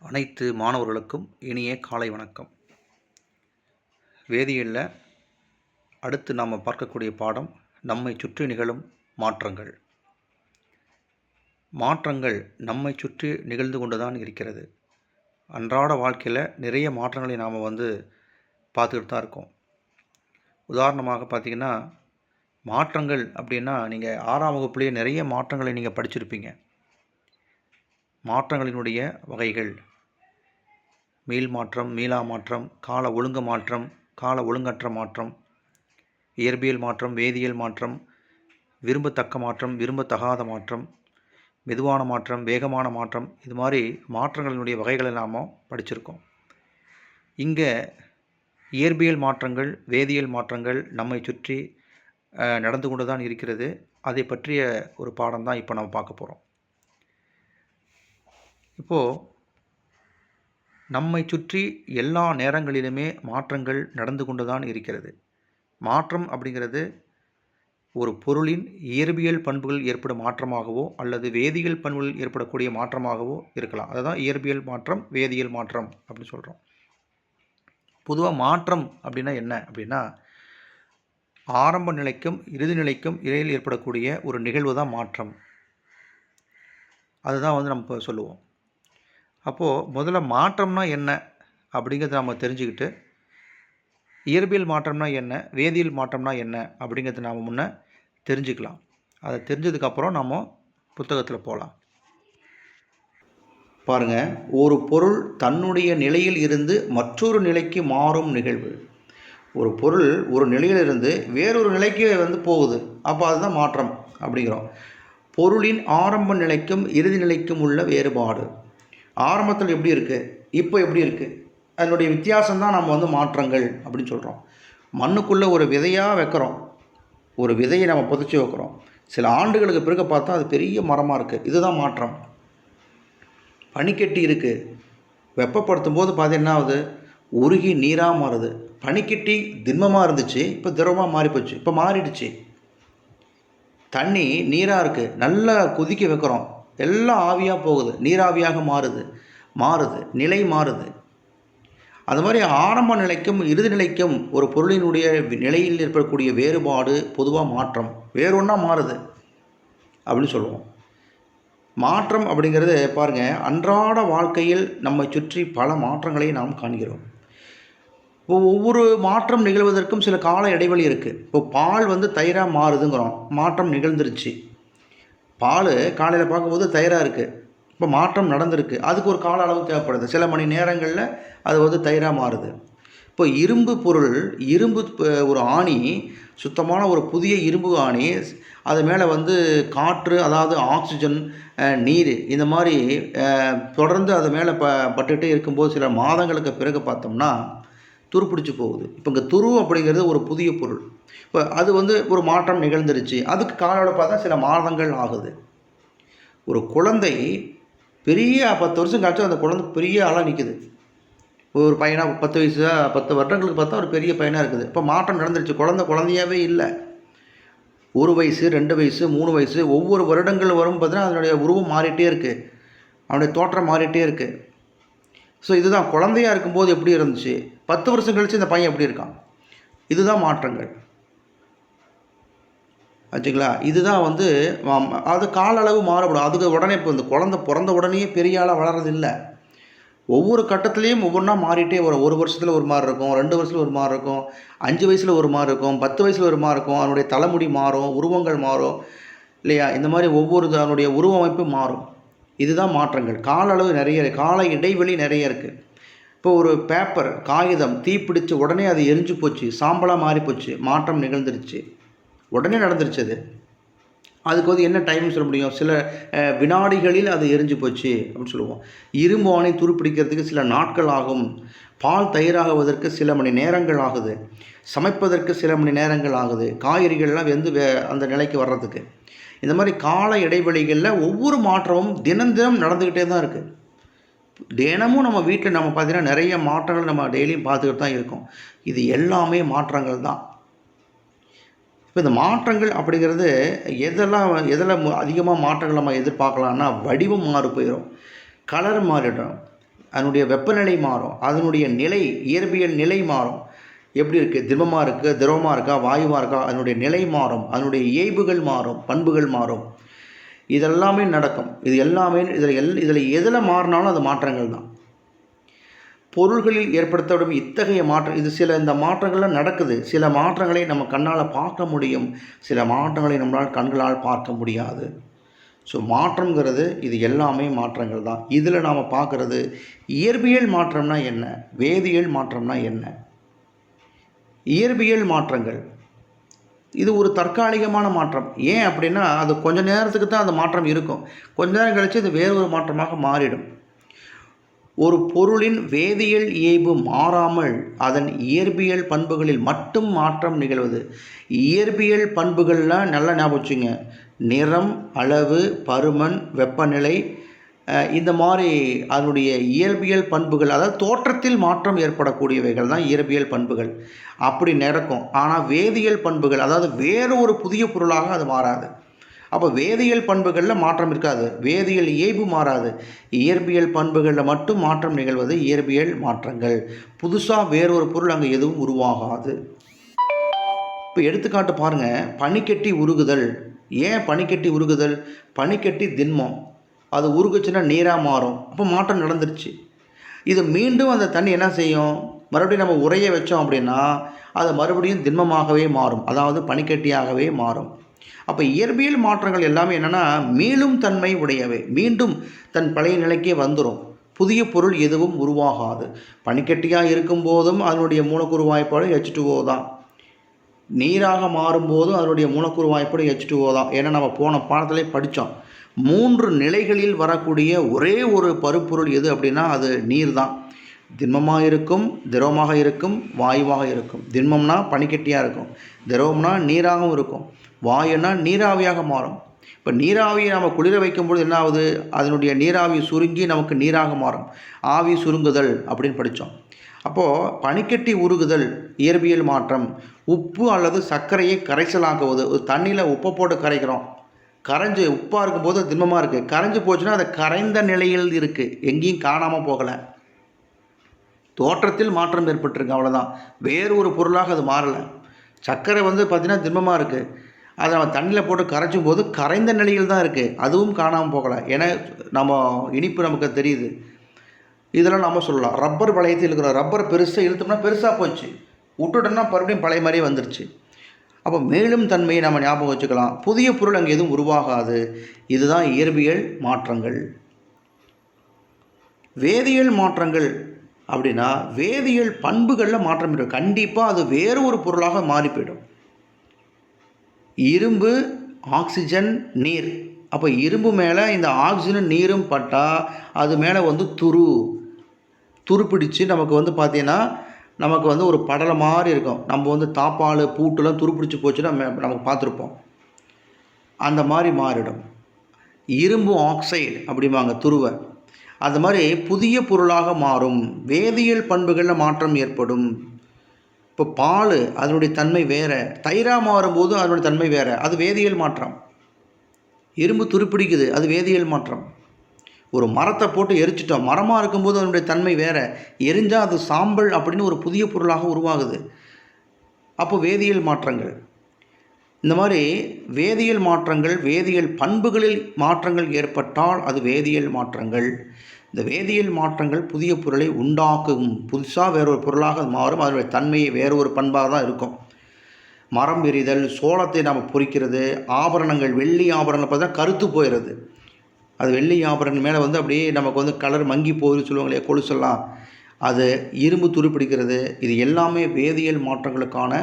அனைத்து மாணவர்களுக்கும் இனிய காலை வணக்கம். வேதியியலில் அடுத்து நாம் பார்க்கக்கூடிய பாடம் நம்மை சுற்றி நிகழும் மாற்றங்கள். மாற்றங்கள் நம்மை சுற்றி நிகழ்ந்து கொண்டு தான் இருக்கிறது. அன்றாட வாழ்க்கையில் நிறைய மாற்றங்களை நாம் பார்த்துக்கிட்டு தான் இருக்கோம். உதாரணமாக பார்த்திங்கன்னா, மாற்றங்கள் அப்படின்னா நீங்கள் 6ஆம் வகுப்புலேயே நிறைய மாற்றங்களை நீங்கள் படிச்சிருப்பீங்க. மாற்றங்களினுடைய வகைகள்: மீள் மாற்றம், மீளா மாற்றம், கால ஒழுங்கு மாற்றம், கால ஒழுங்கற்ற மாற்றம், இயற்பியல் மாற்றம், வேதியியல் மாற்றம், விரும்பத்தக்க மாற்றம், விரும்பத்தகாத மாற்றம், மெதுவான மாற்றம், வேகமான மாற்றம். இது மாதிரி மாற்றங்களினுடைய வகைகளை நாம் படிச்சிருக்கோம். இங்கே இயற்பியல் மாற்றங்கள், வேதியியல் மாற்றங்கள் நம்மை சுற்றி நடந்து கொண்டு தான் இருக்கிறது. அதை பற்றிய ஒரு பாடம் தான் இப்போ நம்ம பார்க்க போகிறோம். இப்போது நம்மை சுற்றி எல்லா நேரங்களிலுமே மாற்றங்கள் நடந்து கொண்டு தான் இருக்கிறது. மாற்றம் அப்படிங்கிறது ஒரு பொருளின் இயற்பியல் பண்புகள் ஏற்படும் மாற்றமாகவோ அல்லது வேதியியல் பண்புகள் ஏற்படக்கூடிய மாற்றமாகவோ இருக்கலாம். அதுதான் இயற்பியல் மாற்றம், வேதியியல் மாற்றம் அப்படின்னு சொல்கிறோம். பொதுவாக மாற்றம் அப்படின்னா என்ன அப்படின்னா, ஆரம்ப நிலைக்கும் இறுதி நிலைக்கும் இடையில் ஏற்படக்கூடிய ஒரு நிகழ்வு தான் மாற்றம். அதுதான் நம்ம சொல்லுவோம். அப்போது முதல்ல மாற்றம்னா என்ன அப்படிங்கிறத நம்ம தெரிஞ்சுக்கிட்டு, இயற்பியல் மாற்றம்னா என்ன, வேதியியல் மாற்றம்னா என்ன அப்படிங்கிறத நாம் முன்னே தெரிஞ்சுக்கலாம். அதை தெரிஞ்சதுக்கப்புறம் நம்ம புத்தகத்தில் போகலாம். பாருங்கள், ஒரு பொருள் தன்னுடைய நிலையில் இருந்து மற்றொரு நிலைக்கு மாறும் நிகழ்வு. ஒரு பொருள் ஒரு நிலையிலிருந்து வேறொரு நிலைக்கு போகுது. அப்போ அதுதான் மாற்றம் அப்படிங்கிறோம். பொருளின் ஆரம்ப நிலைக்கும் இறுதி நிலைக்கும் உள்ள வேறுபாடு. ஆரம்பத்தில் எப்படி இருக்குது, இப்போ எப்படி இருக்குது, அதனுடைய வித்தியாசம்தான் நம்ம மாற்றங்கள் அப்படின்னு சொல்கிறோம். மண்ணுக்குள்ளே ஒரு விதையாக வைக்கிறோம். ஒரு விதையை நம்ம புதைச்சி வைக்கிறோம். சில ஆண்டுகளுக்கு பிறகு பார்த்தா அது பெரிய மரமாக இருக்குது. இதுதான் மாற்றம். பனிக்கட்டி இருக்குது. வெப்பப்படுத்தும் போது பார்த்து என்ன ஆகுது, உருகி நீராக மாறுது. பனிக்கட்டி திண்மமாக இருந்துச்சு, இப்போ திரவமாக மாறிப்போச்சு, இப்போ மாறிடுச்சு. தண்ணி நீராக இருக்குது, நல்லா கொதிக்க வைக்கிறோம், எல்லாம் ஆவியாக போகுது, நீராவியாக மாறுது, நிலை மாறுது. அது மாதிரி ஆரம்ப நிலைக்கும் இறுதி நிலைக்கும் ஒரு பொருளினுடைய நிலையில் ஏற்படக்கூடிய வேறுபாடு பொதுவாக மாற்றம். வேறொன்றா மாறுது அப்படின்னு சொல்லுவோம். மாற்றம் அப்படிங்கிறது பாருங்கள், அன்றாட வாழ்க்கையில் நம்மை சுற்றி பல மாற்றங்களை நாம் காண்கிறோம். ஒவ்வொரு மாற்றம் நிகழ்வதற்கும் சில கால இடைவெளி இருக்குது. இப்போ பால் தயிராக மாறுதுங்கிறோம், மாற்றம் நிகழ்ந்துருச்சு. பால் காலையில் பார்க்கும்போது தயிராக இருக்குது, இப்போ மாற்றம் நடந்திருக்கு. அதுக்கு ஒரு கால அளவு தேவைப்படுது. சில மணி நேரங்களில் அது தயிராக மாறுது. இப்போ இரும்பு பொருள், ஒரு ஆணி, சுத்தமான ஒரு புதிய இரும்பு ஆணி, அது மேலே காற்று, அதாவது ஆக்சிஜன், நீர், இந்த மாதிரி தொடர்ந்து அது மேலே பட்டுகிட்டே இருக்கும்போது சில மாதங்களுக்கு பிறகு பார்த்தோம்னா துருப்பிடிச்சு போகுது. இப்போ இங்கே துரு அப்படிங்கிறது ஒரு புதிய பொருள். இப்போ அது ஒரு மாற்றம் நிகழ்ந்துருச்சு. அதுக்கு காலோட பார்த்தா சில மாதங்கள் ஆகுது. ஒரு குழந்தை பெரிய 10 வருஷம் கழிச்சு அந்த குழந்தை பெரிய ஆளாக நிற்குது. ஒரு பையனாக 10 வயசு 10 வருடங்களுக்கு பார்த்தா ஒரு பெரிய பையனாக இருக்குது. இப்போ மாற்றம் நடந்துருச்சு. குழந்தையாகவே இல்லை. 1 வயசு, 2 வயசு, 3 வயசு, ஒவ்வொரு வருடங்கள் வரும் பார்த்தீங்கன்னா அதனுடைய உருவம் மாறிட்டே இருக்குது, அவனுடைய தோற்றம் மாறிட்டே இருக்குது. ஸோ இதுதான் குழந்தையாக இருக்கும்போது எப்படி இருந்துச்சு, 10 வருஷம் கழித்து இந்த பையன் எப்படி இருக்கான். இதுதான் மாற்றங்கள் ஆச்சுங்களா. இதுதான் அது கால அளவு மாறுபடும். அதுக்கு உடனே இப்போ இந்த குழந்தை பிறந்த உடனே பெரிய ஆளாக வளர்றதில்லை. ஒவ்வொரு கட்டத்துலேயும் ஒவ்வொன்றா மாறிட்டே வரும். 1 வருஷத்தில் ஒரு மாதிரி இருக்கும், 2 வருஷத்தில் ஒரு மாதிரி இருக்கும், 5 வயசில் ஒரு மாதிரி இருக்கும், 10 வயசில் ஒரு மாதிரி இருக்கும். அவனுடைய தலைமுடி மாறும், உருவங்கள் மாறும் இல்லையா. இந்த மாதிரி அதனுடைய உருவமைப்பு மாறும். இதுதான் மாற்றங்கள். கால அளவு நிறைய, கால இடைவெளி நிறைய இருக்குது. இப்போ ஒரு பேப்பர், காகிதம் தீப்பிடிச்சு உடனே அது எரிஞ்சு போச்சு, சாம்பலாக மாறி போச்சு, மாற்றம் நிகழ்ந்துருச்சு, உடனே நடந்துருச்சு. அதுக்கு என்ன டைம்னு சொல்ல முடியும், சில வினாடிகளில் அது எரிஞ்சு போச்சு அப்படின்னு சொல்லுவோம். இரும்பு ஆணை துருப்பிடிக்கிறதுக்கு சில நாட்கள் ஆகும். பால் தயிராகுவதற்கு சில மணி நேரங்கள் ஆகுது. சமைப்பதற்கு சில மணி நேரங்கள் ஆகுது. காய்கறிகள்லாம் அந்த நிலைக்கு வர்றதுக்கு. இந்த மாதிரி கால இடைவெளிகளில் ஒவ்வொரு மாற்றமும் தினம் நடந்துக்கிட்டே தான் இருக்குது. தினமும் நம்ம வீட்டில் நம்ம பார்த்திங்கன்னா நிறைய மாற்றங்கள் நம்ம டெய்லியும் பார்த்துக்கிட்டு தான் இருக்கோம். இது எல்லாமே மாற்றங்கள் தான். இப்போ இந்த மாற்றங்கள் அப்படிங்கிறது எதில் அதிகமாக மாற்றங்கள் நம்ம எதிர்பார்க்கலான்னா, வடிவம் மாறி போயிடும், கலர் மாறிடும், அதனுடைய வெப்பநிலை மாறும், அதனுடைய நிலை இயற்பியல் நிலை மாறும். எப்படி இருக்குது, திரவமாக இருக்குது, திரவமாக இருக்கா, வாயுவாக இருக்கா, அதனுடைய நிலை மாறும், அதனுடைய இயல்புகள் மாறும், பண்புகள் மாறும். இதெல்லாமே நடக்கும். இது எல்லாமே இதில் எதில் மாறினாலும் அது மாற்றங்கள் தான். பொருள்களில் ஏற்படுத்தப்படும் இத்தகைய மாற்றம், இது இந்த மாற்றங்கள்லாம் நடக்குது. சில மாற்றங்களை நம்ம கண்ணால் பார்க்க முடியும், சில மாற்றங்களை நம்மளால் கண்களால் பார்க்க முடியாது. ஸோ மாற்றங்கிறது இது எல்லாமே மாற்றங்கள் தான். இதில் நாம் பார்க்குறது இயற்பியல் மாற்றம்னா என்ன, வேதியியல் மாற்றம்னா என்ன. இயற்பியல் மாற்றங்கள் இது ஒரு தற்காலிகமான மாற்றம். ஏன் அப்படின்னா அது கொஞ்ச நேரத்துக்கு தான் அந்த மாற்றம் இருக்கும், கொஞ்ச நேரம் கழித்து இது வேறு ஒரு மாற்றமாக மாறிடும். ஒரு பொருளின் வேதியியல் இயல்பு மாறாமல் அதன் இயற்பியல் பண்புகளில் மட்டும் மாற்றம் நிகழ்வது. இயற்பியல் பண்புகள்லாம் நல்லா ஞாபகம் வச்சுங்க. நிறம், அளவு, பருமன், வெப்பநிலை, இந்த மாதிரி அதனுடைய இயற்பியல் பண்புகள், அதாவது தோற்றத்தில் மாற்றம் ஏற்படக்கூடியவைகள் தான் இயற்பியல் பண்புகள். அப்படி நடக்கும். ஆனால் வேதியியல் பண்புகள், அதாவது வேறு ஒரு புதிய பொருளாக அது மாறாது. அப்போ வேதியியல் பண்புகளில் மாற்றம் இருக்காது, வேதியியல் இயல்பு மாறாது. இயற்பியல் பண்புகளில் மட்டும் மாற்றம் நிகழ்வது இயற்பியல் மாற்றங்கள். புதுசாக வேறொரு பொருள் அங்கே எதுவும் உருவாகாது. இப்போ எடுத்துக்காட்டு பாருங்கள், பனிக்கட்டி உருகுதல். ஏன் பனிக்கட்டி உருகுதல்? பனிக்கட்டி திண்மம், அது உருகுச்சுன்னா நீராக மாறும். அப்போ மாற்றம் நடந்துருச்சு. இது மீண்டும் அந்த தண்ணி என்ன செய்யும், மறுபடியும் நம்ம உறைய வச்சோம் அப்படின்னா அது மறுபடியும் திண்மமாகவே மாறும், அதாவது பனிக்கட்டியாகவே மாறும். அப்போ இயற்பியல் மாற்றங்கள் எல்லாமே என்னென்னா மீளும் தன்மை உடையவை, மீண்டும் தன் பழைய நிலைக்கே வந்துடும். புதிய பொருள் எதுவும் உருவாகாது. பனிக்கட்டியாக இருக்கும்போதும் அதனுடைய மூலக்கூறு வாய்ப்பாடு H2O தான். நீராக மாறும்போதும் அதனுடைய மூலக்கூறு வாய்ப்பாடு H2O தான். ஏன்னா நம்ம போன பாடத்திலே படித்தோம், 3 நிலைகளில் வரக்கூடிய ஒரே ஒரு பருப்பொருள் எது அப்படின்னா அது நீர் தான். திண்மமாக இருக்கும், திரவமாக இருக்கும், வாயுவாக இருக்கும். திண்மம்னா பனிக்கட்டியாக இருக்கும், திரவம்னா நீராகவும் இருக்கும், வாயுனா நீராவியாக மாறும். இப்போ நீராவியை நம்ம குளிர வைக்கும்போது என்ன ஆகுது, அதனுடைய நீராவி சுருங்கி நமக்கு நீராக மாறும். ஆவி சுருங்குதல் அப்படின்னு படித்தோம். அப்போது பனிக்கட்டி உருகுதல் இயற்பியல் மாற்றம். உப்பு அல்லது சர்க்கரையை கரைசலாக்குவது. ஒரு தண்ணியில் உப்பை போட்டு கரைக்கிறோம், கரைஞ்சி உப்பாக இருக்கும்போது திண்மமாக இருக்குது, கரைஞ்சி போச்சுன்னா அது கரைந்த நிலையில் இருக்குது, எங்கேயும் காணாமல் போகலை. தோற்றத்தில் மாற்றம் ஏற்பட்டிருக்கு, அவ்வளோதான். வேறு ஒரு பொருளாக அது மாறலை. சர்க்கரை பார்த்திங்கன்னா திண்மமாக இருக்குது, அதை நம்ம தண்ணியில் போட்டு கரைச்சும் போது கரைந்த நிலையில் தான் இருக்குது, அதுவும் காணாமல் போகலை. ஏன்னா நம்ம இனிப்பு நமக்கு தெரியுது. இதெல்லாம் நம்ம சொல்லலாம். ரப்பர் வளையத்தில் இருக்கிற ரப்பர் பெருசாக இழுத்தோம்னா பெருசாக போச்சு, விட்டுட்டோம்னா மறுபடியும் பழைய மாதிரியே வந்துருச்சு. அப்போ மேலும் தன்மையை நம்ம ஞாபகம் வச்சுக்கலாம். புதிய பொருள் அங்கே எதுவும் உருவாகாது. இதுதான் இயற்பியல் மாற்றங்கள். வேதியியல் மாற்றங்கள் அப்படின்னா வேதியியல் பண்புகளில் மாற்றம் இருக்கும். கண்டிப்பாக அது வேறு ஒரு பொருளாக மாறி போயிடும். இரும்பு, ஆக்சிஜன், நீர். அப்போ இரும்பு மேலே இந்த ஆக்சிஜனும் நீரும் பட்டால் அது மேலே துரு பிடிச்சி நமக்கு பார்த்தீங்கன்னா நமக்கு ஒரு படலை மாதிரி இருக்கும். நம்ம தாப்பால் பூட்டுலாம் துருப்பிடிச்சு போச்சுன்னா நமக்கு பார்த்துருப்போம், அந்த மாதிரி மாறிடும். இரும்பு ஆக்சைடு அப்படிம்பாங்க துருவை. அந்த மாதிரி புதிய பொருளாக மாறும். வேதியியல் பண்புகளில் மாற்றம் ஏற்படும். இப்போ பால் அதனுடைய தன்மை வேறு, தயிராக மாறும்போது அதனுடைய தன்மை வேறு, அது வேதியியல் மாற்றம். இரும்பு துருப்பிடிக்குது, அது வேதியியல் மாற்றம். ஒரு மரத்தை போட்டு எரிச்சிட்டோம், மரமாக இருக்கும்போது அதனுடைய தன்மை வேறு, எரிஞ்சால் அது சாம்பல் அப்படின்னு ஒரு புதிய பொருளாக உருவாகுது. அப்போ வேதியியல் மாற்றங்கள். இந்த மாதிரி வேதியியல் மாற்றங்கள், வேதியியல் பண்புகளில் மாற்றங்கள் ஏற்பட்டால் அது வேதியியல் மாற்றங்கள். இந்த வேதியியல் மாற்றங்கள் புதிய பொருளை உண்டாக்கும், புதுசாக வேறொரு பொருளாக மாறும், அதனுடைய தன்மையை வேறு ஒரு பண்பாக தான் இருக்கும். மரம் எறிதல், சோளத்தை நாம் பொறிக்கிறது, ஆபரணங்கள், வெள்ளி ஆபரணங்கள் பார்த்தா கருத்து போயிடுது, அது வெள்ளி ஆபரணம் மேலே அப்படியே நமக்கு கலர் மங்கி போகுது சொல்லுவாங்களே, கொலுசெல்லாம், அது இரும்பு துருப்பிடிக்கிறது. இது எல்லாமே வேதியியல் மாற்றங்களுக்கான